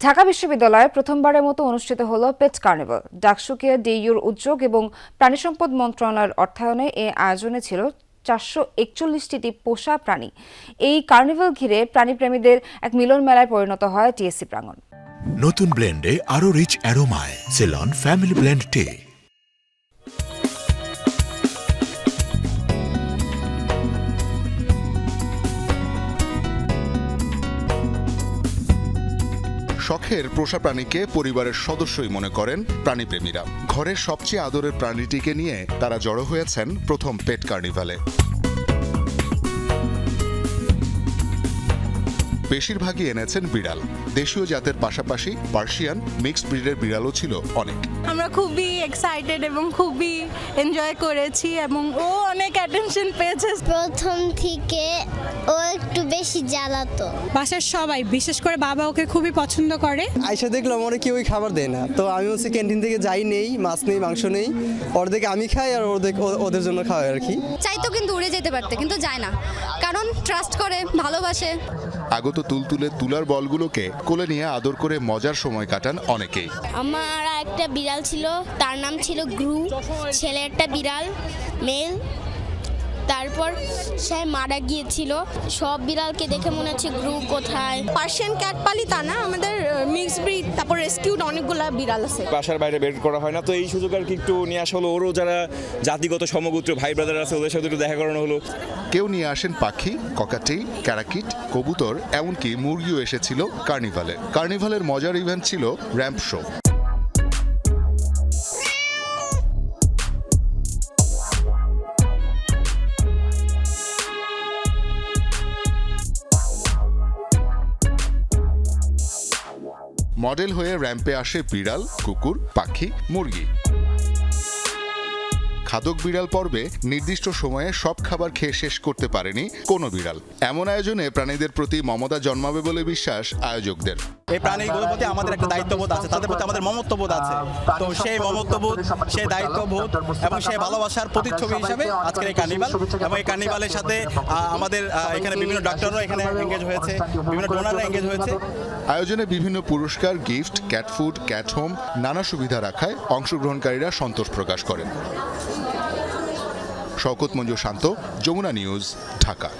ঢাকা বিশ্ববিদ্যালয়ে প্রথমবারের মতো অনুষ্ঠিত হলো পেট কার্নিভাল। ডাকসুকিয়া ডিইউর উদ্যোগ এবং প্রাণী সম্পদ মন্ত্রণালয়ের অর্থায়নে এ আয়োজনে ছিল 441টি পোষা প্রাণী। এই কার্নিভাল ঘিরে প্রাণীপ্রেমীদের এক মিলন মেলায় পরিণত হয় টিএসসি প্রাঙ্গণ। নতুন ব্লেন্ডে আরো রিচ অ্যারোমায় সেলন ফ্যামিলি ব্লেন্ড টে। শখের পোষা প্রাণীকে পরিবারের সদস্যই মনে করেন প্রাণীপ্রেমীরা। ঘরের সবচেয়ে আদরের প্রাণীটিকে নিয়ে তারা জড়ো হয়েছেন প্রথম পেট কার্নিভালে। বেশিরভাগই এনেছেন বিড়াল। দেশীয় জাতের পাশাপাশি পার্সিয়ান মিক্সড ব্রিডের বিড়ালও ছিল অনেক। আমরা খুবই এক্সাইটেড এবং খুবই এনজয় করেছি এবং ও অনেক অ্যাটেনশন পেয়েছে। প্রথম থেকে ও একটু বেশি জ্বালাতো। বাসার সবাই বিশেষ করে বাবা ওকে খুবই পছন্দ করে। আইসা দেখলাম ওরা কেউই খাবার দেয় না, তো আমি হচ্ছে ক্যান্টিন থেকে যাই নেই, মাছ নেই, মাংস নেই, অর্ধেক আমি খাই আর ওদের জন্য খাওয়াই আর কি। চাইতো কিন্তু উড়ে যেতে পারতে, কিন্তু যায় না, কারণ ট্রাস্ট করে, ভালোবাসে। আগত তুলতুলে তুলার বলগুলোকে কোলে নিয়ে আদর করে মজার সময় কাটান অনেকেই। আমার একটা বিড়াল ছিল, তার নাম ছিল গ্রু। ছেলে একটা বিড়াল, মেল। তারপর সে মারা গিয়েছিল। সব বিড়ালকে দেখে মনে হচ্ছে গ্রু কোথায়। পার্সিয়ান ক্যাট পালি তা না, আমাদের মিক্সড ব্রিড, তারপর রেস্কিউড অনেকগুলা বিড়াল আছে। বাসার বাইরে বের করা হয় না, তো এই সুযোগ আর কি একটু নিয়ে আসা হলো। ওরও যারা জাতিগত সমগোত্র ভাই ব্রাদার আছে ওদের সাথে একটু দেখা করানো হলো। কেউ নিয়ে আসেন পাখি, ককাটেল, ক্যারাকিট, কবুতর, এমনকি মুরগিও এসেছিল কার্নিভালে। কার্নিভালের মজার ইভেন্ট ছিল র্যাম্প শো। মডেল হয়ে র্যাম্পে আসে বিড়াল, কুকুর, পাখি, মুরগি। খাদক বিড়াল পর্বে নির্দিষ্ট সময়ে সব খাবার খেয়ে শেষ করতে পারেনি কোনো বিড়াল। এমন আয়োজনে প্রাণীদের প্রতি মমতা জন্মাবে বলে বিশ্বাস আয়োজকদের। এই প্রাণীগুলোর প্রতি আমাদের একটা দায়িত্ববোধ আছে, তাদের প্রতি আমাদের মমত্ববোধ আছে। তো সেই মমত্ববোধ, সেই দায়িত্ববোধ এবং সেই ভালোবাসার প্রতিচ্ছবি হিসাবে আজকের এই কার্নিভাল। এবং এই কার্নিভালের সাথে আমাদের এখানে বিভিন্ন ডাক্তাররা এখানে এঙ্গেজ হয়েছে, বিভিন্ন ডোনাররা এঙ্গেজ হয়েছে। আয়োজনে বিভিন্ন পুরস্কার, gift, cat food, cat home, নানা সুবিধা রাখায় অংশগ্রহণকারীরা সন্তোষ প্রকাশ করেন। শওকত মঞ্জু শান্ত, যমুনা নিউজ, ঢাকা।